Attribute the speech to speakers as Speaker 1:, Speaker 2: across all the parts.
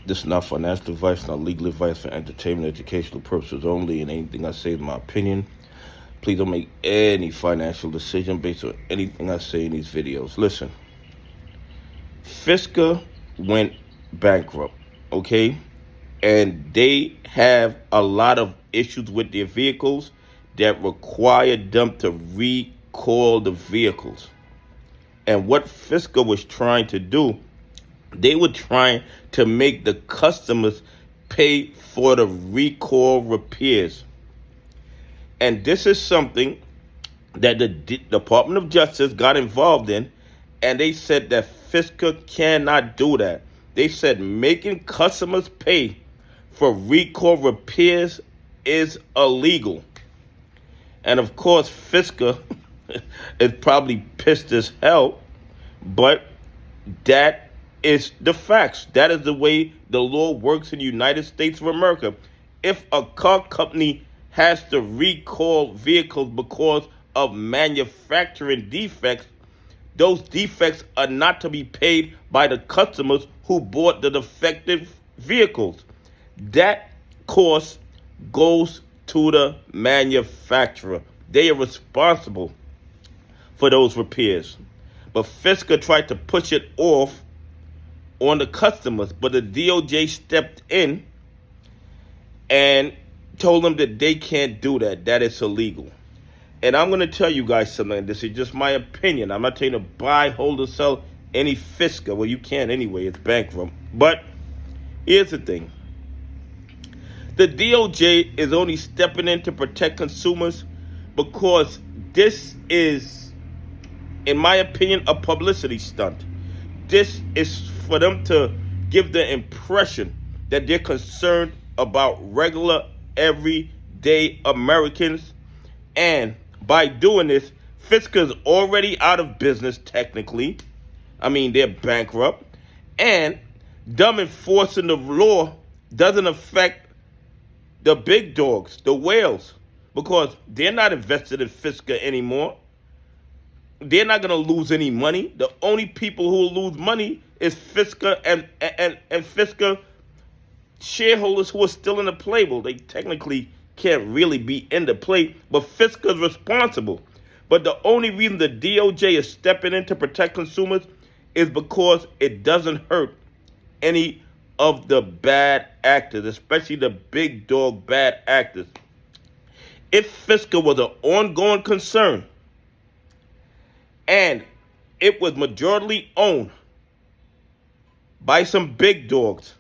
Speaker 1: This is not financial advice, not legal advice, for entertainment, educational purposes only, and anything I say is my opinion. Please don't make any financial decision based on anything I say in these videos. Listen, Fisker went bankrupt, okay? And they have a lot of issues with their vehicles that require them to recall the vehicles. And what Fisker was trying to do, they were trying to make the customers pay for the recall repairs. And this is something that the Department of Justice got involved in, and they said that Fisker cannot do that. They said making customers pay for recall repairs is illegal. And of course, Fisker is probably pissed as hell, but that is the facts. That is the way the law works in the United States of America. If a car company has to recall vehicles because of manufacturing defects, those defects are not to be paid by the customers who bought the defective vehicles. That cost goes to the manufacturer. They are responsible for those repairs. But Fisker tried to push it off on the customers, but the DOJ stepped in and told them that they can't do that. That is illegal. And I'm going to tell you guys something. This is just my opinion. I'm not telling you to buy, hold, or sell any Fisker. Well, you can't anyway. It's bankrupt. But here's the thing. The DOJ is only stepping in to protect consumers because this is, in my opinion, a publicity stunt. This is for them to give the impression that they're concerned about regular, everyday Americans. And by doing this, Fisker's already out of business technically. I mean, they're bankrupt. And them enforcing the law doesn't affect the big dogs, the whales, because they're not invested in Fisker anymore. They're not going to lose any money. The only people who will lose money is Fisker and Fisker shareholders who are still in the play. Well, they technically can't really be in the play, but Fisker's responsible. But the only reason the DOJ is stepping in to protect consumers is because it doesn't hurt any of the bad actors, especially the big dog bad actors. If Fisker was an ongoing concern, and it was majority owned by some big dogs,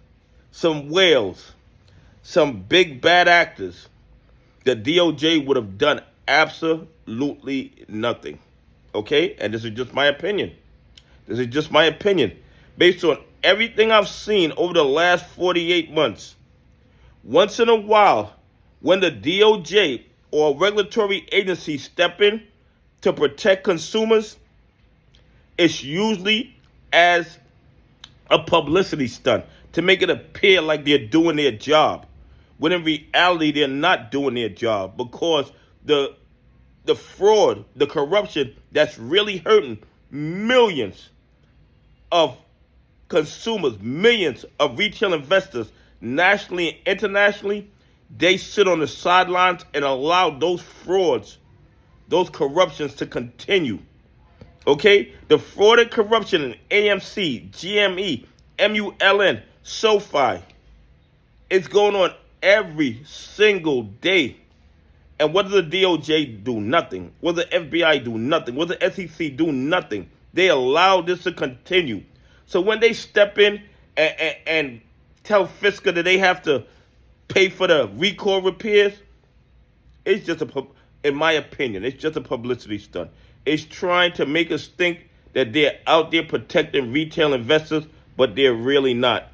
Speaker 1: some whales, some big bad actors, the DOJ would have done absolutely nothing. Okay? And this is just my opinion. This is just my opinion. Based on everything I've seen over the last 48 months, once in a while, when the DOJ or regulatory agency step in to protect consumers, it's usually as a publicity stunt to make it appear like they're doing their job, when in reality they're not doing their job, because the fraud, the corruption that's really hurting millions of consumers, millions of retail investors, nationally and internationally, they sit on the sidelines and allow those frauds, those corruptions to continue. Okay? The fraud and corruption in AMC, GME, MULN, SoFi, it's going on every single day. And what does the DOJ do? Nothing. What does the FBI do? Nothing. What does the SEC do? Nothing. They allow this to continue. So when they step in and tell Fisker that they have to pay for the recall repairs, it's just in my opinion, it's just a publicity stunt. It's trying to make us think that they're out there protecting retail investors, but they're really not.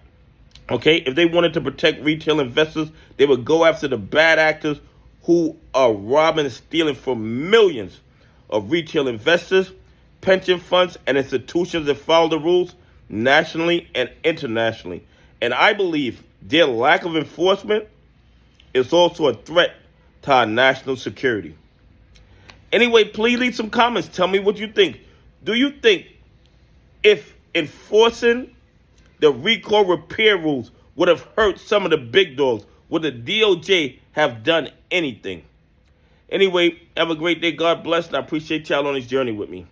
Speaker 1: Okay? If they wanted to protect retail investors, they would go after the bad actors who are robbing and stealing from millions of retail investors, pension funds, and institutions that follow the rules nationally and internationally. And I believe their lack of enforcement is also a threat to our national security. Anyway, please leave some comments. Tell me what you think. Do you think if enforcing the recall repair rules would have hurt some of the big dogs. Would the DOJ have done anything? Anyway, have a great day. God bless, and I appreciate y'all on this journey with me.